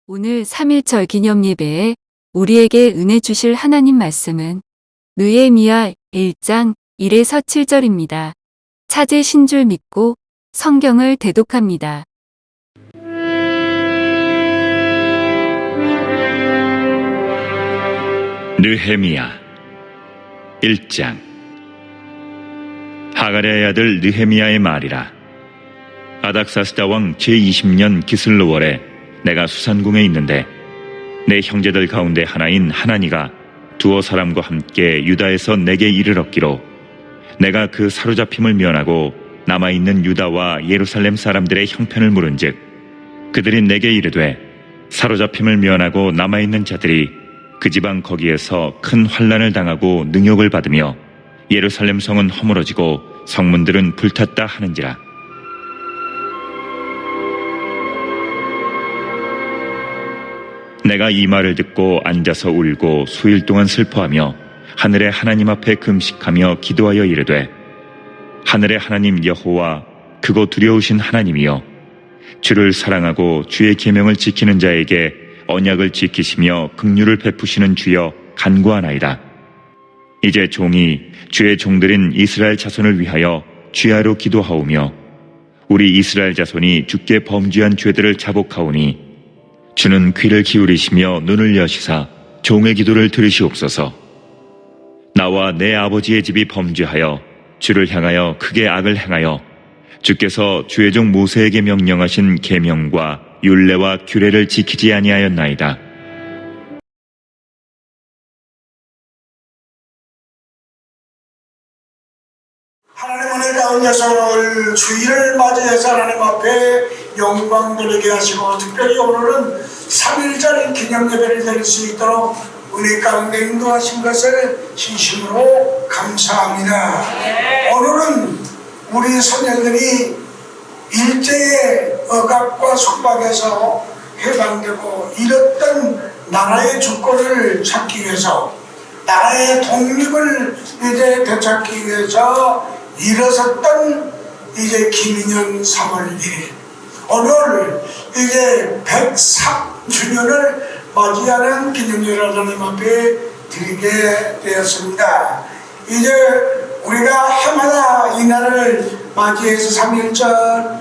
오늘 3.1절 기념 예배에 우리에게 은혜 주실 하나님 말씀은 느헤미야 1장 1에서 7절입니다. 찾으신 줄 믿고 성경을 대독합니다. 느헤미야 1장. 하가랴의 아들 느헤미야의 말이라. 아닥사스다 왕 제20년 기슬로월에 내가 수산궁에 있는데 내 형제들 가운데 하나인 하나니가 두어 사람과 함께 유다에서 내게 이르렀기로 내가 그 사로잡힘을 면하고 남아있는 유다와 예루살렘 사람들의 형편을 물은즉 그들이 내게 이르되 사로잡힘을 면하고 남아있는 자들이 그 지방 거기에서 큰 환난을 당하고 능욕을 받으며 예루살렘 성은 허물어지고 성문들은 불탔다 하는지라. 내가 이 말을 듣고 앉아서 울고 수일 동안 슬퍼하며 하늘의 하나님 앞에 금식하며 기도하여 이르되 하늘의 하나님 여호와 크고 두려우신 하나님이여 주를 사랑하고 주의 계명을 지키는 자에게 언약을 지키시며 긍휼을 베푸시는 주여 간구하나이다. 이제 종이 주의 종들인 이스라엘 자손을 위하여 주야로 기도하오며 우리 이스라엘 자손이 주께 범죄한 죄들을 자복하오니 주는 귀를 기울이시며 눈을 여시사 종의 기도를 들으시옵소서. 나와 내 아버지의 집이 범죄하여 주를 향하여 크게 악을 행하여 주께서 주의 종 모세에게 명령하신 계명과 율례와 규례를 지키지 아니하였나이다. 하나님 은혜 가운데서 오늘 주일을 맞이해서 하나님 앞에 영광 돌리게 하시고 특별히 오늘은 3.1절 기념 예배를 드릴 수 있도록 은혜 가운데 인도하신 것을 진심으로 감사합니다. 오늘은 우리 선녀들이 일제의 억압과 속박에서 해방되고 잃었던 나라의 주권을 찾기 위해서 나라의 독립을 이제 되찾기 위해서 일어섰던 이제 김인현 3월 1일 오늘 이제 103주년을 맞이하는 기념예를 하나님 앞에 드리게 되었습니다. 이제 우리가 해마다 이 날을 맞이해서 3.1절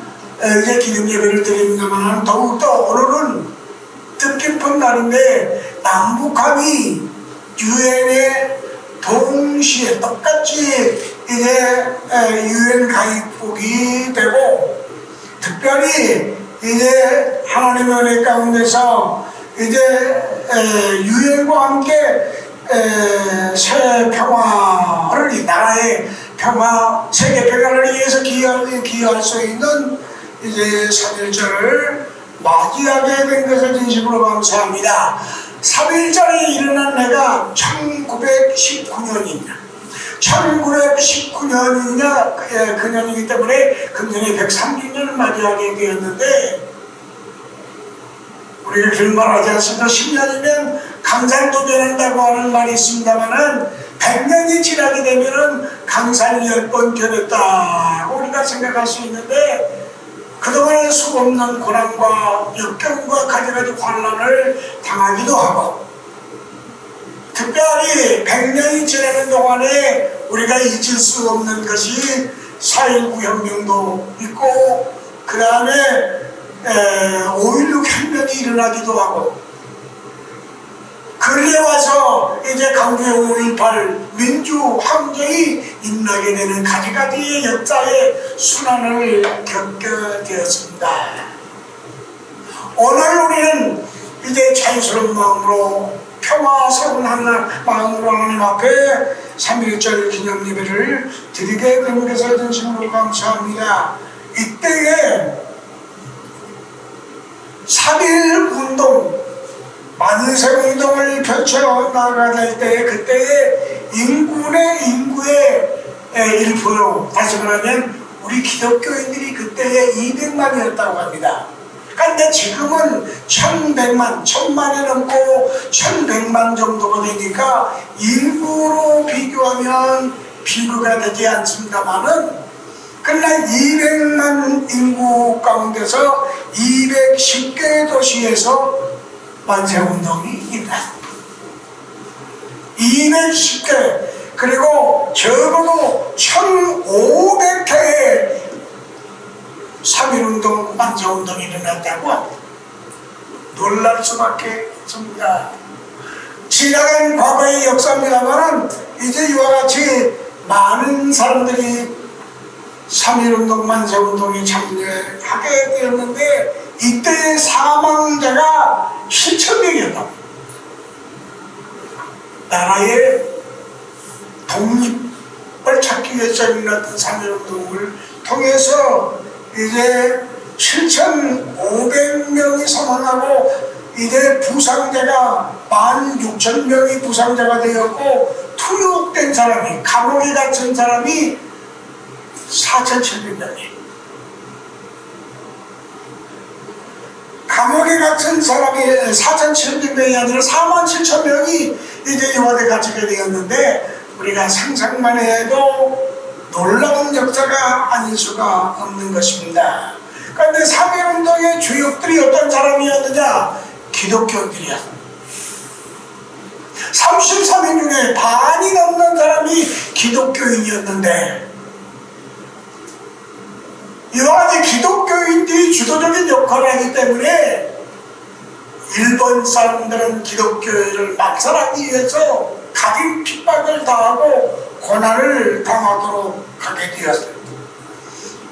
이제 기념예배를 드립니다만 더욱더 오늘은 뜻깊은 날인데 남북한이 유엔에 동시에 똑같이 이제 유엔 가입국이 되고 특별히 이제 하나님의 은혜 가운데서 이제 유엔과 함께 새 평화를 이 나라의 평화, 세계 평화를 위해서 기여할 수 있는 이제 3.1절을 맞이하게 된 것을 진심으로 감사합니다. 3.1절이 일어난 해가 1919년입니다. 1919년이냐 그년이기 때문에 금년에 103주년을 맞이하게 되었는데 우리가 그런 말 하지 않습니까? 10년이면 강산도 변한다고 하는 말이 있습니다만은 100년이 지나게 되면은 강산이 10번 변했다고 우리가 생각할 수 있는데 그동안에 수없는 고난과 역경과 가지가지 환난을 당하기도 하고 특별히 100년이 지나는 동안에 우리가 잊을 수 없는 것이 4.19 혁명도 있고 그 다음에 5.16 혁명이 일어나기도 하고 그래 와서 이제 강주의 5.18 민주항쟁이 일어나게 되는 가지가지의 역사의 순환을 겪게 되었습니다. 오늘 우리는 이제 자유스러운 마음으로 평화스러운 마음으로 하나님 앞에 3.1절 기념 예배를 드리게 된 것을 진심으로 감사합니다. 이때에 3.1 운동, 만세운동을 펼쳐나가야 때 그때의 인구의 1%, 다시 말하면 우리 기독교인들이 그때의 200만이었다고 합니다. 그런데 지금은 1100만, 1000만이 넘고 1100만 정도가 되니까 인구로 비교하면 비교가 되지 않습니다만은 그러나 200만 인구 가운데서 210개 도시에서 만세운동이 있다. 210개, 그리고 적어도 1500회의 3.1운동, 만세운동이 일어났다고 합니다. 놀랄 수밖에 없습니다. 지나간 과거의 역사입니다만 이제 이와 같이 많은 사람들이 3.1운동, 만세운동에 참여하게 되었는데 이때의 사망자가 7,000명이었다. 나라의 독립을 찾기 위해서 일어났던 3.1운동을 통해서 이제 7,500명이 사망하고 이제 부상자가 16,000명이 부상자가 되었고 투옥된 사람이, 감옥에 갇힌 사람이 4,700명이. 감옥에 갇힌 사람이 4,700명이 아니라 47,000명이 이제 이와대 갇히게 되었는데 우리가 상상만 해도 놀라운 역사가 아닐 수가 없는 것입니다. 그런데 3.1운동의 주역들이 어떤 사람이었느냐? 기독교인들이었습니다. 33인 중에 반이 넘는 사람이 기독교인이었는데 이와 같이 기독교인들이 주도적인 역할을 하기 때문에 일본 사람들은 기독교를 막살하기 위해서 각인 핍박을 당하고 고난을 당하도록 하게 되었습니다.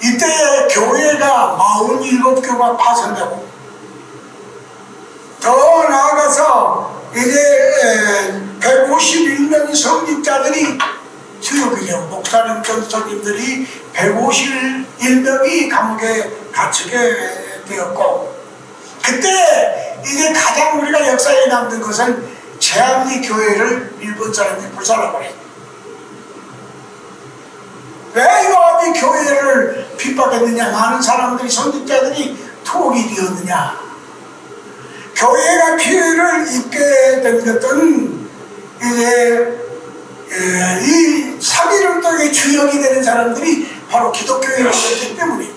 이때 교회가 47교가 파손되고 더 나아가서 이제 151명의 성직자들이 수요기죠. 목사님, 전사님들이 151명이 감옥에 갇히게 되었고 그때 이제 가장 우리가 역사에 남는 것은 제암리 교회를 일본 사람이 불살라버렸습니다. 왜 이와 이 교회를 핍박했느냐? 많은 사람들이, 선직자들이 투옥이 되었느냐? 교회가 피해를 입게 된 것은 이제 이 3.1운동의 주역이 되는 사람들이 바로 기독교인이었기 때문에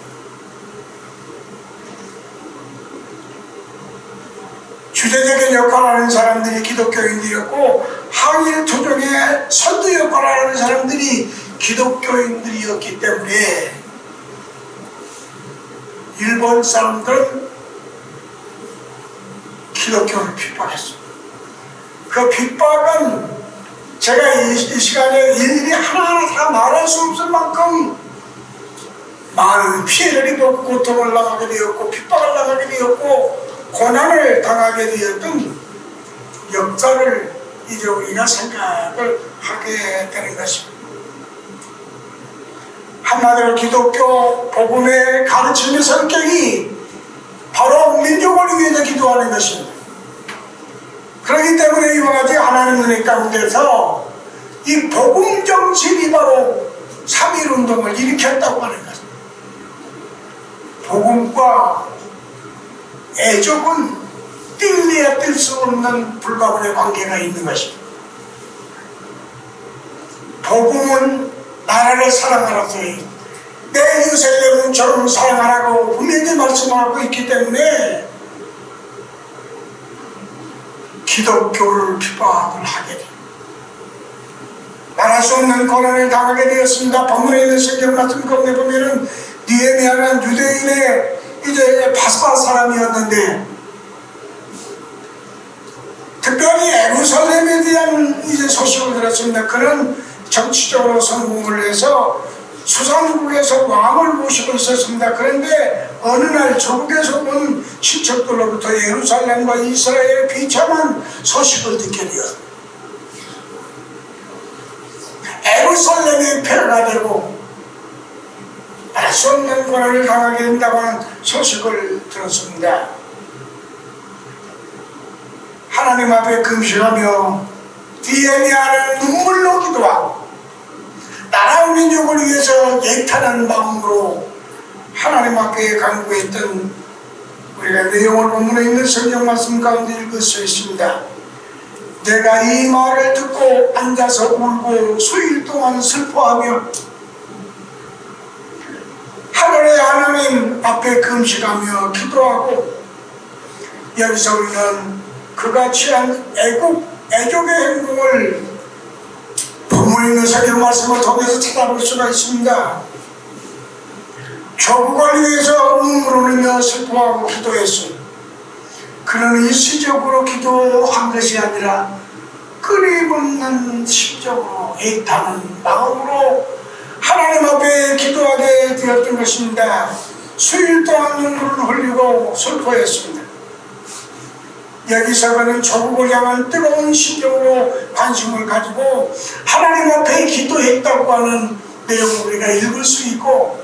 주제적인 역할을 하는 사람들이 기독교인들이었고 항일 투쟁의 선두 역할을 하는 사람들이 기독교인들이었기 때문에 일본 사람들은 기독교를 핍박했습니다. 그 핍박은 제가 이 시간에 일일이 하나하나 다 말할 수 없을 만큼 많은 피해를 입었고 고통을 당하게 되었고 핍박을 당하게 되었고 고난을 당하게 되었던 역사를 이제 우리가 생각을 하게 되는 것입니다. 한마디로 기독교 복음의 가르침의 성격이 바로 민족을 위해서 기도하는 것입니다. 그렇기 때문에 이와 같이 하나님 은혜 가운데서 이 복음 정신이 바로 3.1운동을 일으켰다고 하는 것입니다. 복음과 애족은 뗄래야 뗄 수 없는 불가분의 관계가 있는 것입니다. 복음은 나라를 사랑하라고 내 이웃을 저를 사랑하라고 분명히 말씀하고 있기 때문에 기독교를 핍박을 하게 됩니다. 말할 수 없는 고난을 당하게 되었습니다. 본문에 있는 성경 말씀 가운데 보면은 느헤미야는 유대인의 이제 바사 사람이었는데 특별히 예루살렘에 대한 이제 소식을 들었습니다. 그는 정치적으로 성공을 해서 수산국에서 왕을 모시고 있었습니다. 그런데 어느 날 조국에서 온 친척들로부터 예루살렘과 이스라엘의 비참한 소식을 듣게 되었습니다. 예루살렘이 폐허가 되고 알 수 없는 고난을 당하게 된다고 하는 소식을 들었습니다. 하나님 앞에 금식하며 느헤미야는 눈물로 기도하고 나라 민족을 위해서 예탄한 마음으로 하나님 앞에 간구했던 우리가 내용을 본문에 있는 성경 말씀 가운데 읽을 수 있습니다. 내가 이 말을 듣고 앉아서 울고 수일 동안 슬퍼하며 하늘의 하나님 앞에 금식하며 기도하고 여기서 우리는 그가 취한 애족의 행동을 본문에 있는 성경 말씀을 통해서 찾아볼 수가 있습니다. 조국을 위해서 눈물 흘리며 슬퍼하고 기도했어요. 그는 일시적으로 기도한 것이 아니라 끊임없는 심적으로 애타는 마음으로 하나님 앞에 기도하게 되었던 것입니다. 수일 동안 눈물을 흘리고 슬퍼했습니다. 여기서 그는 조국을 향한 뜨거운 심정으로 관심을 가지고 하나님 앞에 기도했다고 하는 내용을 우리가 읽을 수 있고,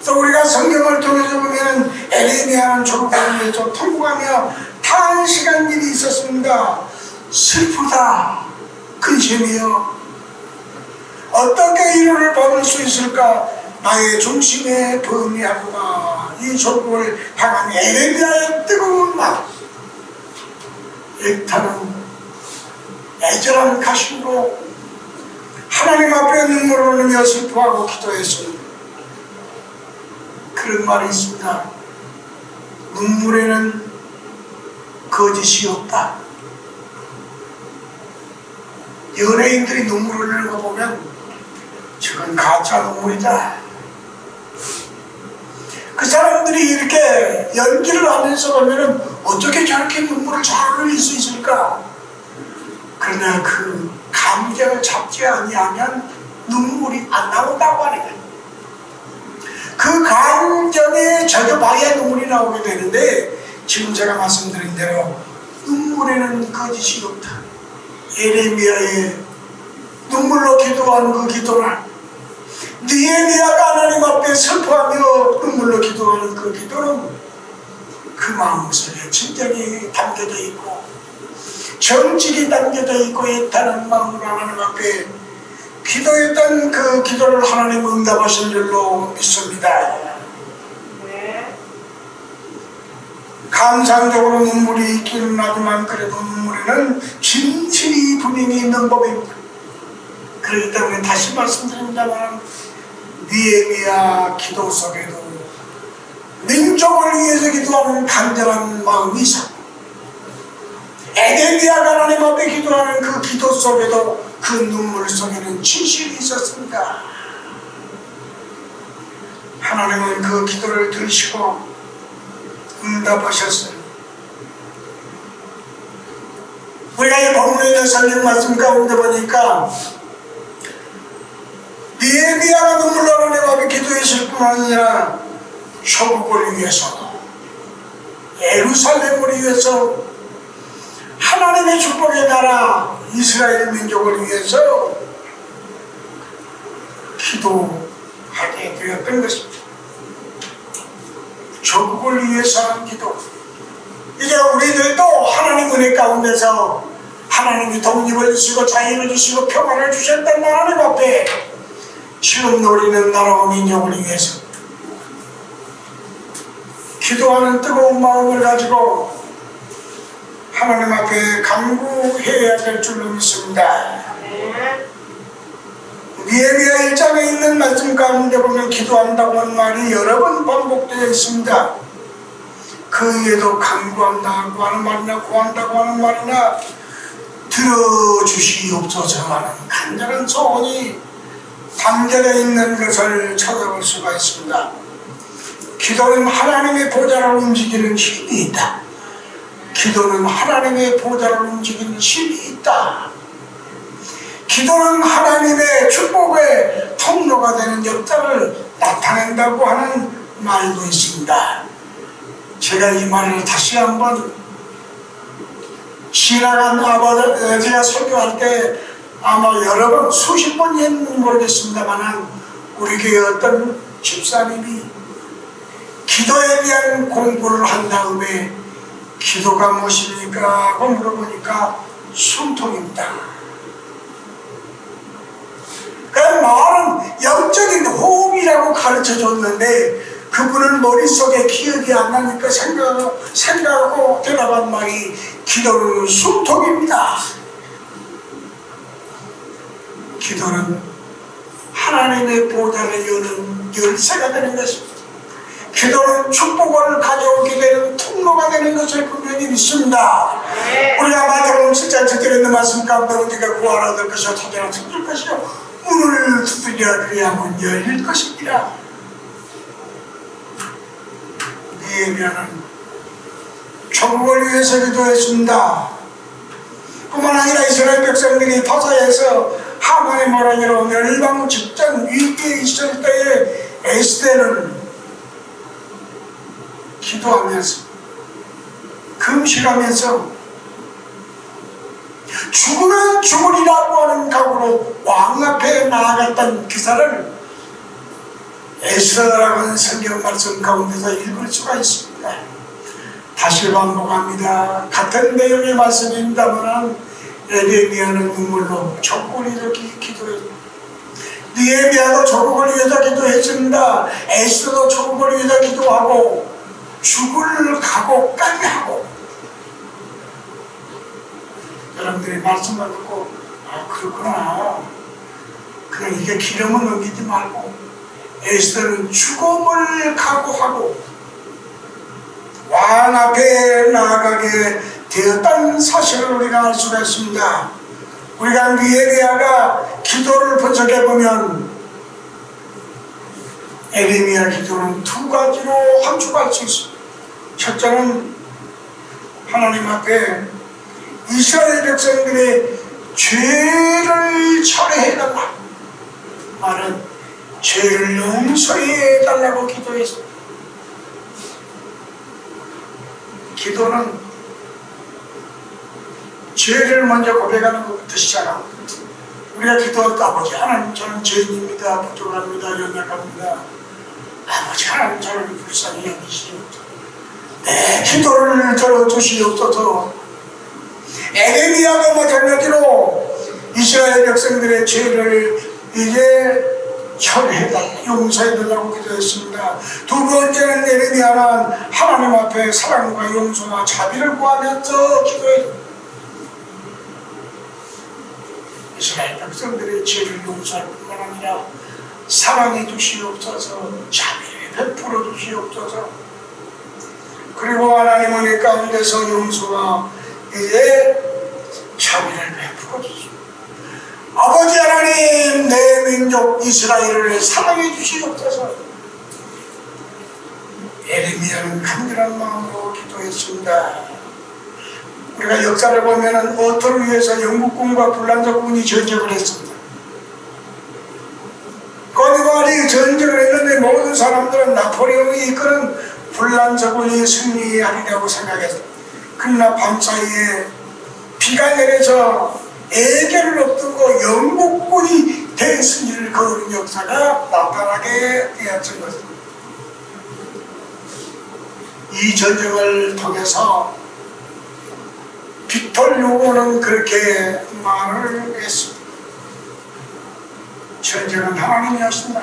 또 우리가 성경을 통해서 보면 에레미야는 조국을 위해서 통곡하며 탄식한 일이 있었습니다. 슬프다, 근심이여, 어떻게 이루를 받을 수 있을까? 나의 중심에 범위하구나. 이 조국을 향한 에레미야의 뜨거운 마음, 애타는 애절한 가슴으로 하나님 앞에 눈물을 흘리며 슬퍼하고 기도했습니다. 그런 말이 있습니다. 눈물에는 거짓이 없다. 연예인들이 눈물을 흘리는 거 보면 저건 가짜 눈물이다. 그 사람들이 이렇게 연기를 하면서 보면은 어떻게 저렇게 눈물을 잘 흘릴 수 있을까? 그러나 그 감정을 잡지 아니하면 눈물이 안 나온다고 하는 거예요. 그 감정에 젖어봐야 눈물이 나오게 되는데, 지금 제가 말씀드린 대로 눈물에는 거짓이 없다. 에레미야의 눈물로 기도한 그 기도를, 느헤미야가 하나님 앞에 슬퍼하며 눈물로 기도하는 그 기도는 그 마음속에 진정이 담겨져 있고 정직이 담겨져 있고 애타는 마음으로 하나님 앞에 기도했던 그 기도를 하나님 응답하신 줄로 믿습니다. 감상적으로 눈물이 있기는 하지만 그래도 눈물에는 진실이 분명히 있는 법입니다. 그렇기 때문에 다시 말씀드립니다만, 느헤미야 기도 속에도 민족을 위해서 기도하는 간절한 마음이 있었고, 에레미야가 하나님 앞에 기도하는 그 기도 속에도 그 눈물 속에는 진실이 있었습니다. 하나님은 그 기도를 들으시고 응답하셨어요. 우리가 이 본문에 있는 성경 말씀 가운데 보니까 느헤미야가 눈물로 하나님 앞에 기도했을 뿐 아니라 조국을 위해서, 예루살렘을 위해서, 하나님의 축복의 나라 이스라엘 민족을 위해서 기도하게 되었던 것입니다. 조국을 위해서 하는 기도. 이제 우리들도 하나님 은혜 가운데서 하나님이 독립을 주시고 자유를 주시고 평화를 주셨던 하나님 앞에 지금 노리는 나라와 민족을 위해서 기도하는 뜨거운 마음을 가지고 하나님 앞에 간구해야 될 줄로 믿습니다. 느헤미야 1장에 있는 말씀 가운데 보면 기도한다고 하는 말이 여러 번 반복되어 있습니다. 그 위에도 간구한다고 하는 말이나 구한다고 하는 말이나 들어주시옵소서 하는 간절한 소원이 담겨져 있는 것을 찾아볼 수가 있습니다. 기도는 하나님의 보좌를 움직이는 힘이 있다. 기도는 하나님의 보좌를 움직이는 힘이 있다. 기도는 하나님의 축복의 통로가 되는 역사를 나타낸다고 하는 말도 있습니다. 제가 이 말을 다시 한번 지나간 아버지가 설교할 때 아마 여러 번 수십 번이 했는지 모르겠습니다만, 우리 교회 어떤 집사님이 기도에 대한 공부를 한 다음에 기도가 무엇입니까? 하고 물어보니까 숨통입니다. 그 말은 영적인 호흡이라고 가르쳐 줬는데 그분은 머릿속에 기억이 안 나니까 생각하고 대답한 말이 기도는 숨통입니다. 기도는 하나님의 보좌를 여는 열쇠가 되는 것입니다. 기도는 축복을 가져오게 되는 통로가 되는 것을 분명히 믿습니다. 우리가 마태복음 7장 7절에 있는 말씀 가운데 우리가 구하라 될 것이요 찾아라 찾을 것이요 문을 두드리라 그리하면 열릴 것입니다. 느헤미야는 조국을 위해서 기도했습니다. 뿐만 아니라 이스라엘 백성들이 바사에서 하만의 모란이로 멸망 직전 위기에 있을 때에 에스더는 기도하면서 금식하면서 죽으면 죽으리라고 하는 각오로 왕 앞에 나아갔던 기사를 에스더라고 하는 성경 말씀 가운데서 읽을 수가 있습니다. 다시 반복합니다. 같은 내용의 말씀입니다만 느헤미야는 눈물로 족골이 이렇게 기도했습니다. 느헤미야도 조국을 위해서 기도했습니다. 에스더도 조국을 위해서 기도하고 죽을 각오까지 하고 여러분들이 말씀을 듣고 아 그렇구나. 그럼 이게 기름을 넘기지 말고 에스더는 죽음을 각오하고 왕 앞에 나아가게 되었다는 사실을 우리가 알 수가 있습니다. 우리가 느헤미야가 기도를 분석해보면 에레미야 기도는 두 가지로 함축할 수 있습니다. 첫째는 하나님 앞에 이스라엘 백성들의 죄를 철회해달라 말은 죄를 용서해달라고 기도했습니다. 기도는 죄를 먼저 고백하는 것부터 시작합니다. 우리가 기도할 때 아버지 하나님 저는 죄인입니다. 부족합니다. 연약합니다. 아버지 하나님 저를 불쌍히 여기시옵소서. 내 기도를 들어주시옵소서. 에레미야가 마찬가지로 이스라엘 백성들의 죄를 이제 철회해달라 용서해달라고 기도했습니다. 두 번째는 에레미야는 하나님 앞에 사랑과 용서와 자비를 구하면서 기도했습니다. 이스라엘 백성들의 죄를 용서할 뿐만 아니라 사랑해 주시옵소서. 자비를 베풀어 주시옵소서. 그리고 하나님은 이 가운데서 용서와 이제 자비를 베풀어 주시옵소서. 아버지 하나님 내 민족 이스라엘을 사랑해 주시옵소서. 에레미야는 간절한 마음으로 기도했습니다. 우리가 역사를 보면 어토를 위해서 영국군과 불란서군이 전쟁을 했습니다. 거기와리 전쟁을 했는데 모든 사람들은 나폴레옹이 이끄는 불란서군이 승리하리라고 생각했습니다. 그러나 밤사이에 비가 내려서 애교를 앞두고 영국군이 대승리를 거두는 역사가 나타나게 되었던 것입니다. 이 전쟁을 통해서 빅토르 후보는 그렇게 말을 했습니다. 전쟁은 하나님이 하신다.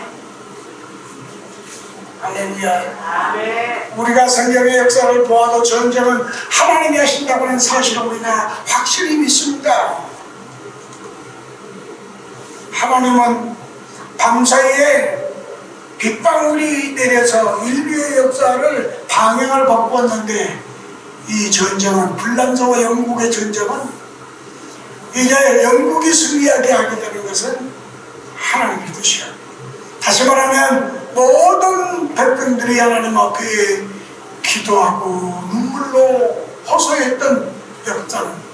할렐루야. 우리가 성경의 역사를 보아도 전쟁은 하나님이 하신다고 하는 사실을 우리가 확실히 믿습니다. 하나님은 밤사이에 빗방울이 내려서 인류의 역사를 방향을 바꾸었는데 이 전쟁은 불란서와 영국의 전쟁은 이제 영국이 승리하게 하게 되는 것은 하나님의 뜻이야. 다시 말하면 모든 백성들이 하나님 앞에 기도하고 눈물로 호소했던 역사는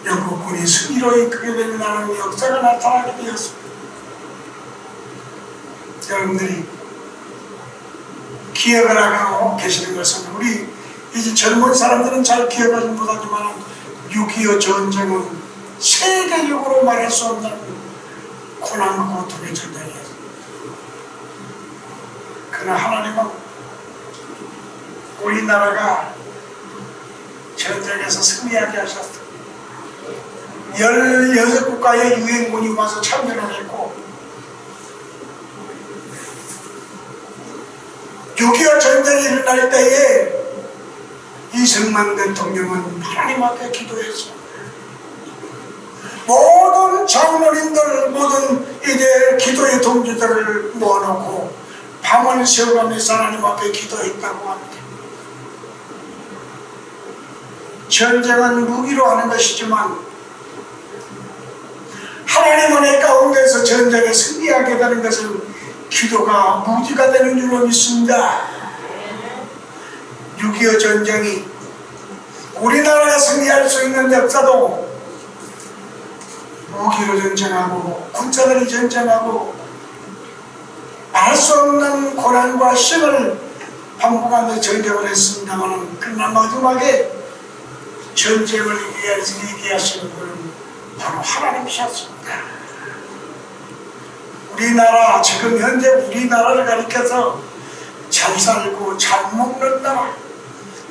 영국군이 승리로 이끌게 되는 하나님의 역사가 나타나게 되었습니다. 여러분들이 기억을 하고 계시는 것은 우리 이제 젊은 사람들은 잘 기억하지 못하지만 6.25 전쟁은 세계적으로 말할 수 없는 고난과 고통의 전쟁이었습니다. 그러나 하나님은 우리나라가 전쟁에서 승리하게 하셨습니다. 16국가의 유엔군이 와서 참전을 했고 6.25 전쟁이 일어날 때에 이승만 대통령은 하나님 앞에 기도했습니다. 모든 장로님들 모든 이제 기도의 동지들을 모아놓고 밤을 새워가면서 하나님 앞에 기도했다고 합니다. 전쟁은 무기로 하는 것이지만 하나님 은혜 가운데서 전쟁에 승리하게 되는 것은 기도가 무기가 되는 줄로 믿습니다. 6.25 전쟁이 우리나라가 승리할 수 있는 역사도 무기로 전쟁하고 군사들이 전쟁하고 알 수 없는 고난과 시험을 반복하며 전쟁을 했습니다만, 그러나 마지막에 전쟁을 이기하시는 분은 바로 하나님이셨습니다. 우리나라, 지금 현재 우리나라를 가리켜서 잘 살고 잘 먹는 나라,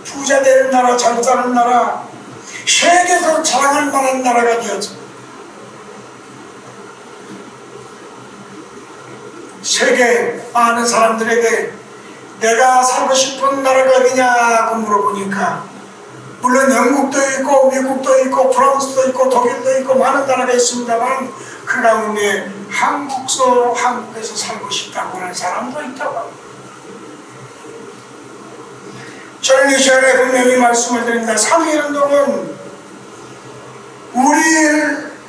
부자 되는 나라, 잘 사는 나라, 세계에서 자랑할 만한 나라가 되었습니다. 세계 많은 사람들에게 내가 살고 싶은 나라가 어디냐고 물어보니까, 물론 영국도 있고 미국도 있고 프랑스도 있고 독일도 있고 많은 나라가 있습니다만, 그 가운데 한국에서 살고 싶다고 하는 사람도 있다고 합니다. 저는 이 시간에 분명히 말씀을 드립니다. 3.1운동은 우리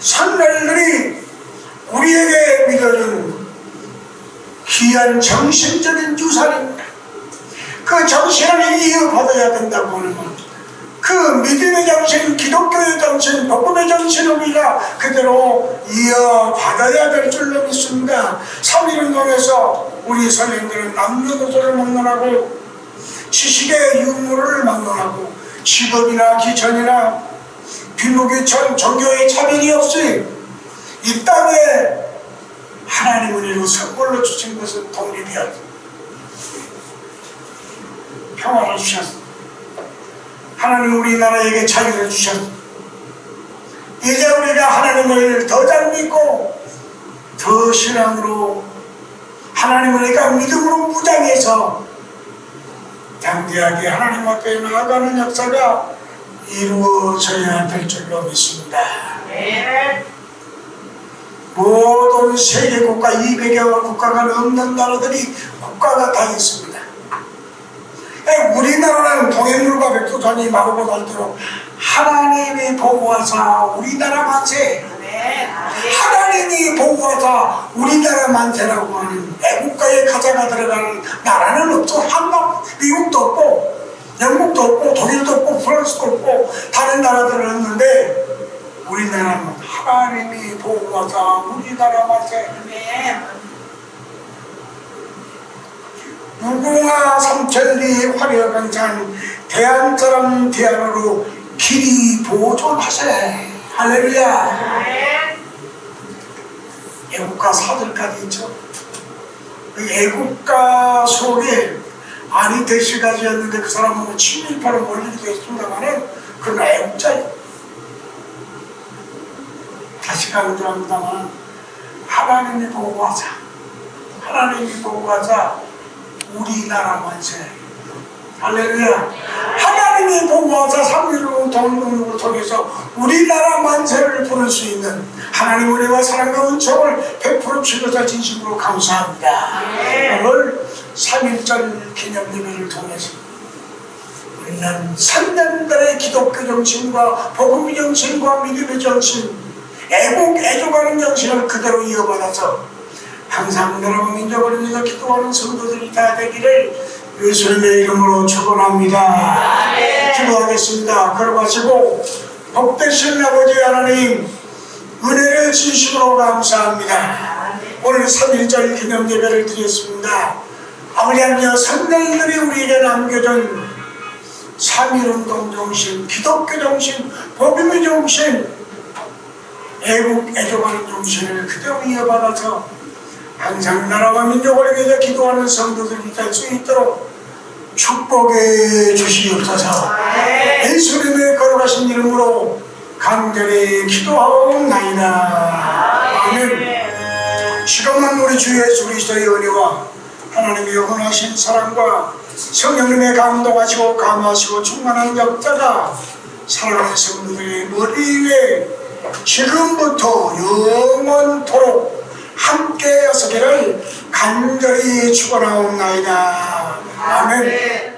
선배들이 우리에게 믿어준 귀한 정신적인 유산입니다. 그 정신을 이어받아야 된다고 하는 겁니다. 그 믿음의 정신, 기독교의 정신, 복음의 정신을 우리가 그대로 이어받아야 될 줄로 믿습니다. 3.1운동에서 우리 선생님들은 남녀노소를 막론하고 지식의 유무를 막론하고 직업이나 기천이나 빈부귀천, 종교의 차별이 없이 이 땅에 하나님 은혜로 선물로 주신 것은 독립이었습니다. 평화를 주셨습니다. 하나님 우리나라에게 자유를 주셨습니다. 이제 우리가 하나님을 더 잘 믿고 더 신앙으로 하나님을 우리가 믿음으로 무장해서 담대하게 하나님 앞에 나아가는 역사가 이루어져야 될 줄로 믿습니다. 모든 세계 국가 200여 국가가 넘는 나라들이 국가가 다 있습니다. 우리나라는 동해물과 백두산이 마르고 닳도록 하나님이 보호하사 우리나라 만세, 하나님이 보호하사 우리나라 만세라고 하는 애국가에 가자가 들어가는 나라는 없어. 미국도 없고 영국도 없고 독일도 없고 프랑스도 없고 다른 나라들은 없는데, 우리나라는 하나님이 보호하사 우리나라 만세. 무궁화 삼천리 화려한 산 대한사람 대안으로 길이 보존하세. 할렐루야. 애국가 사들까지 있죠. 그 애국가 속에 아니데시가지였는데 그 사람은 친일파를 몰리기도 했습니다만, 그건 애국자예요. 다시 가는 줄 압니다만, 하나님이 보호하자, 하나님이 보호하자 우리나라 만세. 할렐루야. 하나님이 보호하사 3.1운동을 통해서 우리나라 만세를 부를 수 있는 하나님 은혜와 사랑과 은총을 베풀어 주셔서 진심으로 감사합니다. 오늘 3.1절 기념 예배를 통해서 우리는 3년간의 기독교 정신과 복음의 정신과 믿음의 정신, 애국하는 정신을 그대로 이어받아서 항상 나라와 민족을 위해서 기도하는 성도들이 다 되기를 예수님의 이름으로 축원합니다. 기도하겠습니다. 걸어가시고 복되신 아버지 하나님, 은혜를 진심으로 감사합니다. 오늘 3.1절 기념 예배를 드렸습니다. 아버지 하나님, 선생님들이 우리에게 남겨준 3.1운동 정신, 기독교 정신, 복음의 정신, 애국하는 정신을 그대로 이어받아서 항상 나라와 민족을 위해서 기도하는 성도들이 될 수 있도록 축복해 주시옵소서. 예수님의 거룩하신 이름으로 간절히 기도하옵나이다. 아멘. 지금은 우리 주 예수 그리스도의 은혜와 하나님의 영원하신 사랑과 성령님의 감동하시고 감화하시고 충만한 역사가 사랑하는 성도들의 머리 위에 지금부터 영원토록 함께 하시기를 간절히 축원하옵나이다. 아멘.